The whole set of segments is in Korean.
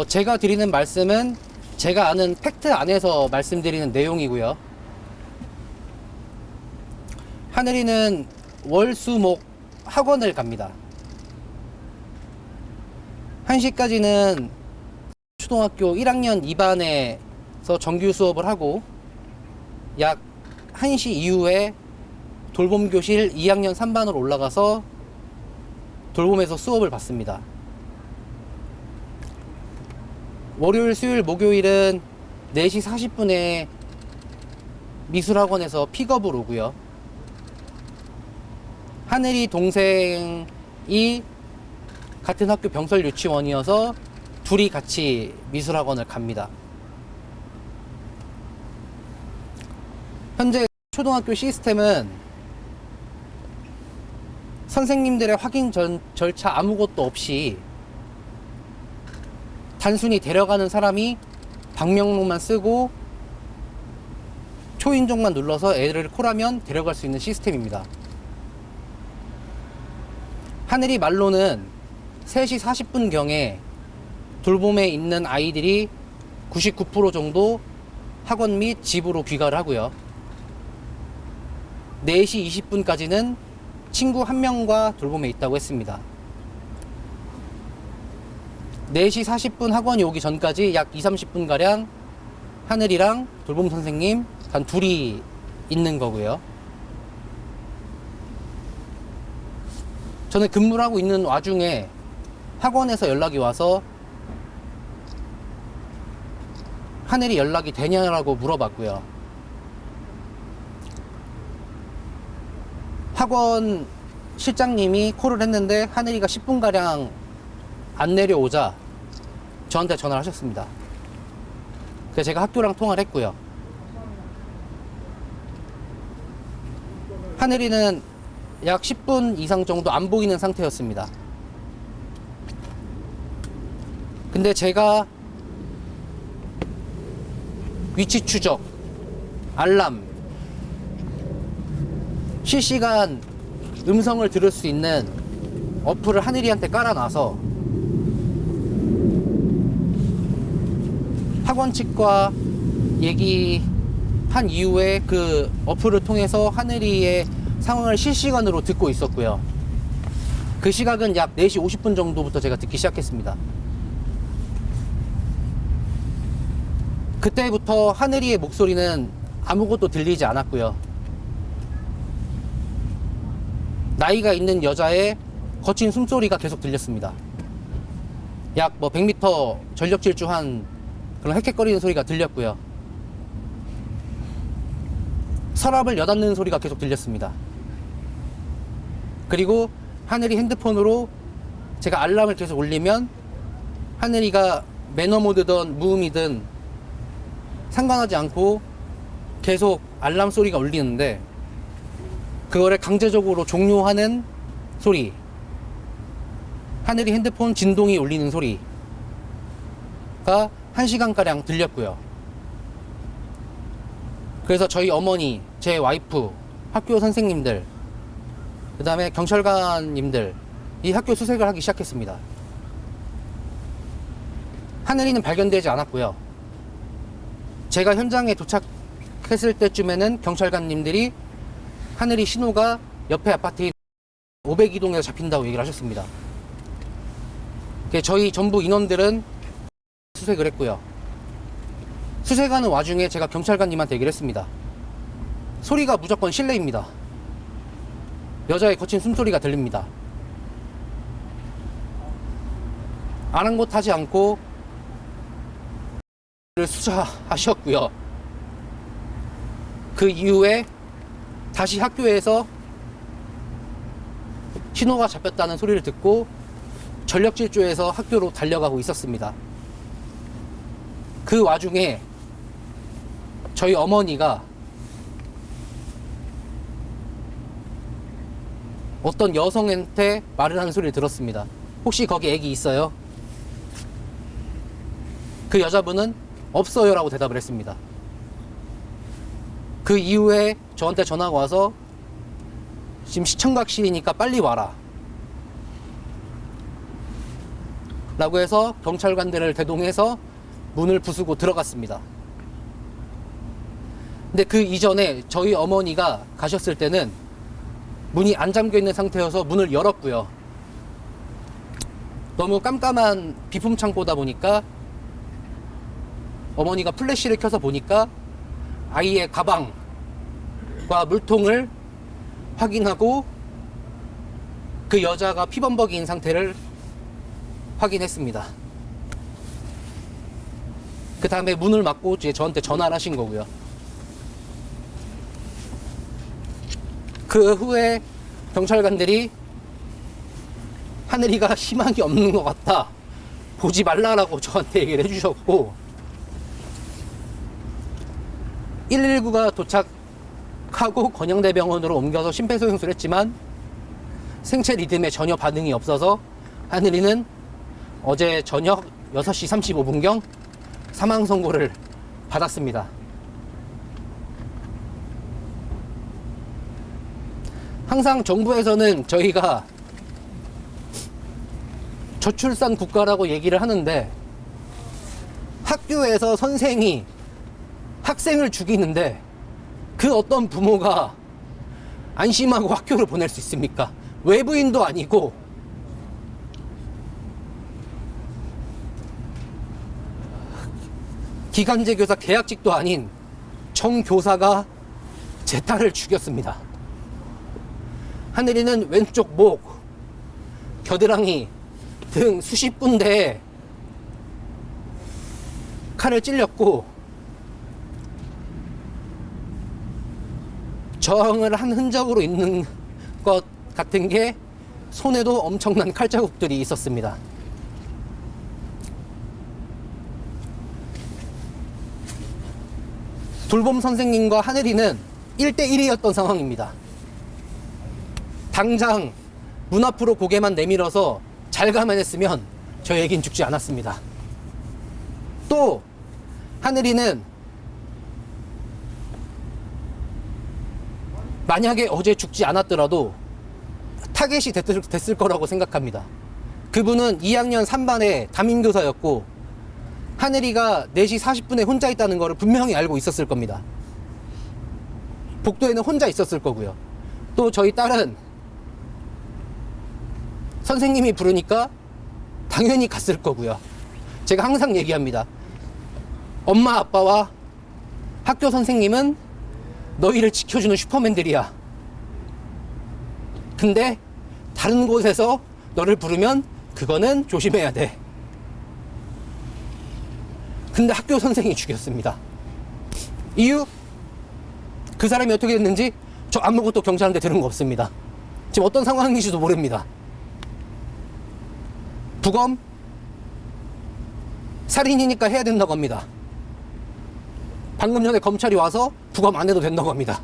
제가 드리는 말씀은 제가 아는 팩트 안에서 말씀드리는 내용이고요. 하늘이는 월수목 학원을 갑니다. 1시까지는 초등학교 1학년 2반에서 정규 수업을 하고 약 1시 이후에 돌봄교실 2학년 3반으로 올라가서 돌봄에서 수업을 받습니다. 월요일, 수요일, 목요일은 4시 40분에 미술학원에서 픽업을 오고요. 하늘이 동생이 같은 학교 병설 유치원이어서 둘이 같이 미술학원을 갑니다. 현재 초등학교 시스템은 선생님들의 확인 절차 아무것도 없이 단순히 데려가는 사람이 방명록만 쓰고 초인종만 눌러서 애를 콜하면 데려갈 수 있는 시스템입니다. 하늘이 말로는 3시 40분경에 돌봄에 있는 아이들이 99% 정도 학원 및 집으로 귀가를 하고요. 4시 20분까지는 친구 1명과 돌봄에 있다고 했습니다. 4시 40분 학원이 오기 전까지 약 20-30분가량 하늘이랑 돌봄 선생님 단 둘이 있는 거고요. 저는 근무를 하고 있는 와중에 학원에서 연락이 와서 하늘이 연락이 되냐라고 물어봤고요. 학원 실장님이 콜을 했는데 하늘이가 10분가량 안 내려오자 저한테 전화를 하셨습니다. 그래서 제가 학교랑 통화를 했고요. 하늘이는 약 10분 이상 정도 안 보이는 상태였습니다. 근데 제가 위치 추적, 알람, 실시간 음성을 들을 수 있는 어플을 하늘이한테 깔아놔서 학원 측과 얘기한 이후에 그 어플을 통해서 하늘이의 상황을 실시간으로 듣고 있었고요. 그 시각은 약 4시 50분 정도부터 제가 듣기 시작했습니다. 그때부터 하늘이의 목소리는 아무것도 들리지 않았고요. 나이가 있는 여자의 거친 숨소리가 계속 들렸습니다. 약 100m 전력 질주한 그런 헥헥거리는 소리가 들렸고요. 서랍을 여닫는 소리가 계속 들렸습니다. 그리고 하늘이 핸드폰으로 제가 알람을 계속 울리면 하늘이가 매너 모드든 무음이든 상관하지 않고 계속 알람 소리가 울리는데 그거를 강제적으로 종료하는 소리, 하늘이 핸드폰 진동이 울리는 소리가 1시간가량 들렸고요. 그래서 저희 어머니, 제 와이프, 학교 선생님들, 그 다음에 경찰관님들 이 학교 수색을 하기 시작했습니다. 하늘이는 발견되지 않았고요. 제가 현장에 도착했을 때쯤에는 경찰관님들이 하늘이 신호가 옆에 아파트인 502동에서 잡힌다고 얘기를 하셨습니다. 저희 전부 인원들은 수색을 했고요. 수색하는 와중에 제가 경찰관님한테 얘기를 했습니다. 소리가 무조건 실내입니다. 여자의 거친 숨소리가 들립니다. 아랑곳하지 않고 수사하셨고요. 그 이후에 다시 학교에서 신호가 잡혔다는 소리를 듣고 전력질주해서 학교로 달려가고 있었습니다. 그 와중에 저희 어머니가 어떤 여성한테 말을 하는 소리를 들었습니다. 혹시 거기 애기 있어요? 그 여자분은 없어요 라고 대답을 했습니다. 그 이후에 저한테 전화가 와서 지금 시청각실이니까 빨리 와라. 라고 해서 경찰관들을 대동해서 문을 부수고 들어갔습니다. 근데 그 이전에 저희 어머니가 가셨을 때는 문이 안 잠겨 있는 상태여서 문을 열었고요. 너무 깜깜한 비품 창고다 보니까 어머니가 플래시를 켜서 보니까 아이의 가방과 물통을 확인하고 그 여자가 피범벅이인 상태를 확인했습니다. 그 다음에 문을 막고 이제 저한테 전화를 하신 거고요. 그 후에 경찰관들이 하늘이가 희망이 없는 것 같다, 보지 말라라고 저한테 얘기를 해주셨고, 119가 도착하고 건영대병원으로 옮겨서 심폐소생술을 했지만 생체 리듬에 전혀 반응이 없어서 하늘이는 어제 저녁 6시 35분경 사망 선고를 받았습니다. 항상 정부에서는 저희가 저출산 국가라고 얘기를 하는데, 학교에서 선생이 학생을 죽이는데 그 어떤 부모가 안심하고 학교를 보낼 수 있습니까? 외부인도 아니고 기간제 교사 계약직도 아닌 정교사가 제 딸을 죽였습니다. 하늘이는 왼쪽 목, 겨드랑이 등 수십 군데에 칼을 찔렸고, 저항을 한 흔적으로 있는 것 같은 게 손에도 엄청난 칼자국들이 있었습니다. 돌봄 선생님과 하늘이는 1대1이었던 상황입니다. 당장 문 앞으로 고개만 내밀어서 잘 가만 했으면 저 애긴 죽지 않았습니다. 또 하늘이는 만약에 어제 죽지 않았더라도 타겟이 됐을 거라고 생각합니다. 그분은 2학년 3반의 담임교사였고 하늘이가 4시 40분에 혼자 있다는 거를 분명히 알고 있었을 겁니다. 복도에는 혼자 있었을 거고요. 또 저희 딸은 선생님이 부르니까 당연히 갔을 거고요. 제가 항상 얘기합니다. 엄마 아빠와 학교 선생님은 너희를 지켜주는 슈퍼맨들이야. 근데 다른 곳에서 너를 부르면 그거는 조심해야 돼. 근데 학교 선생이 죽였습니다. 이유? 그 사람이 어떻게 됐는지 저 아무것도 경찰한테 들은 거 없습니다. 지금 어떤 상황인지도 모릅니다. 부검? 살인이니까 해야 된다고 합니다. 방금 전에 검찰이 와서 부검 안 해도 된다고 합니다.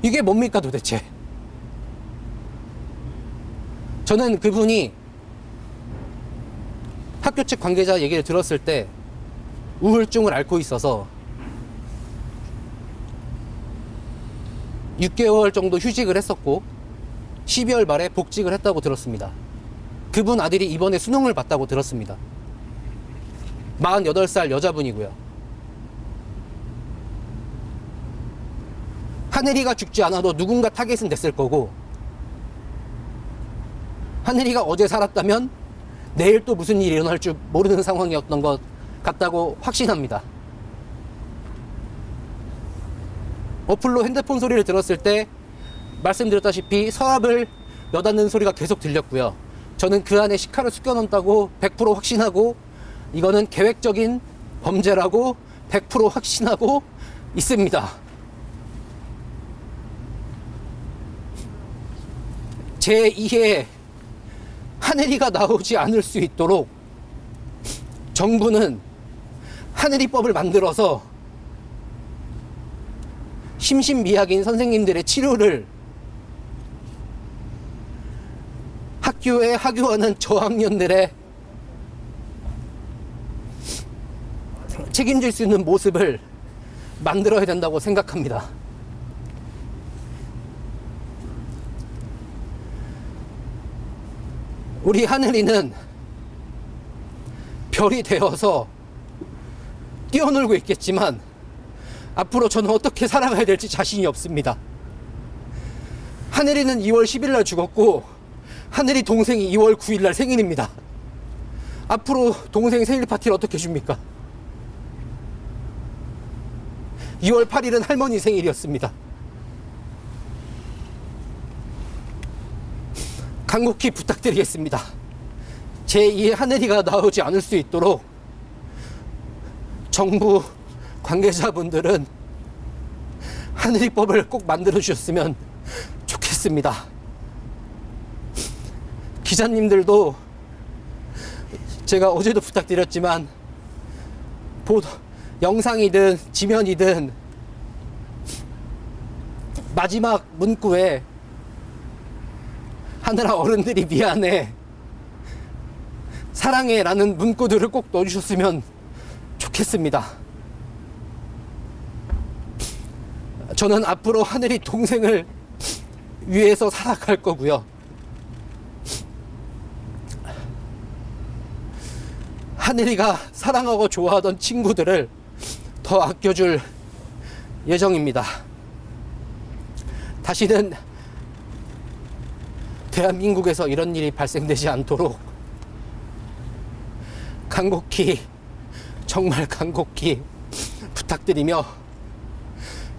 이게 뭡니까 도대체? 저는 그분이 학교 측 관계자 얘기를 들었을 때 우울증을 앓고 있어서 6개월 정도 휴직을 했었고 12월 말에 복직을 했다고 들었습니다. 그분 아들이 이번에 수능을 봤다고 들었습니다. 48살 여자분이고요. 하늘이가 죽지 않아도 누군가 타겟은 됐을 거고, 하늘이가 어제 살았다면 내일 또 무슨 일이 일어날 줄 모르는 상황이었던 것 같다고 확신합니다. 어플로 핸드폰 소리를 들었을 때 말씀드렸다시피 서랍을 여닫는 소리가 계속 들렸고요. 저는 그 안에 시카를 숨겨놓았다고 100% 확신하고 이거는 계획적인 범죄라고 100% 확신하고 있습니다. 제2의 하늘이가 나오지 않을 수 있도록 정부는 하늘이법을 만들어서 심신미약인 선생님들의 치료를 학교에 하교하는 저학년들의 책임질 수 있는 모습을 만들어야 된다고 생각합니다. 우리 하늘이는 별이 되어서 뛰어놀고 있겠지만 앞으로 저는 어떻게 살아가야 될지 자신이 없습니다. 하늘이는 2월 10일 날 죽었고 하늘이 동생이 2월 9일 날 생일입니다. 앞으로 동생 생일 파티를 어떻게 줍니까? 2월 8일은 할머니 생일이었습니다. 간곡히 부탁드리겠습니다. 제2의 하늘이가 나오지 않을 수 있도록 정부 관계자분들은 하늘이법을 꼭 만들어 주셨으면 좋겠습니다. 기자님들도 제가 어제도 부탁드렸지만 영상이든 지면이든 마지막 문구에 하늘아 어른들이 미안해 사랑해 라는 문구들을 꼭 넣어주셨으면 좋겠습니다. 저는 앞으로 하늘이 동생을 위해서 살아갈 거고요. 하늘이가 사랑하고 좋아하던 친구들을 더 아껴줄 예정입니다. 다시는 대한민국에서 이런 일이 발생되지 않도록 간곡히 정말 간곡히 부탁드리며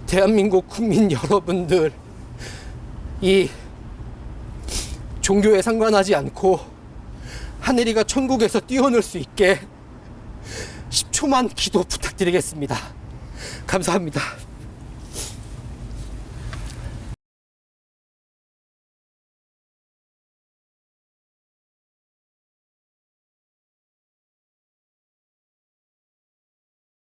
대한민국 국민 여러분들 이 종교에 상관하지 않고 하늘이가 천국에서 뛰어놀 수 있게 10초만 기도 부탁드리겠습니다. 감사합니다.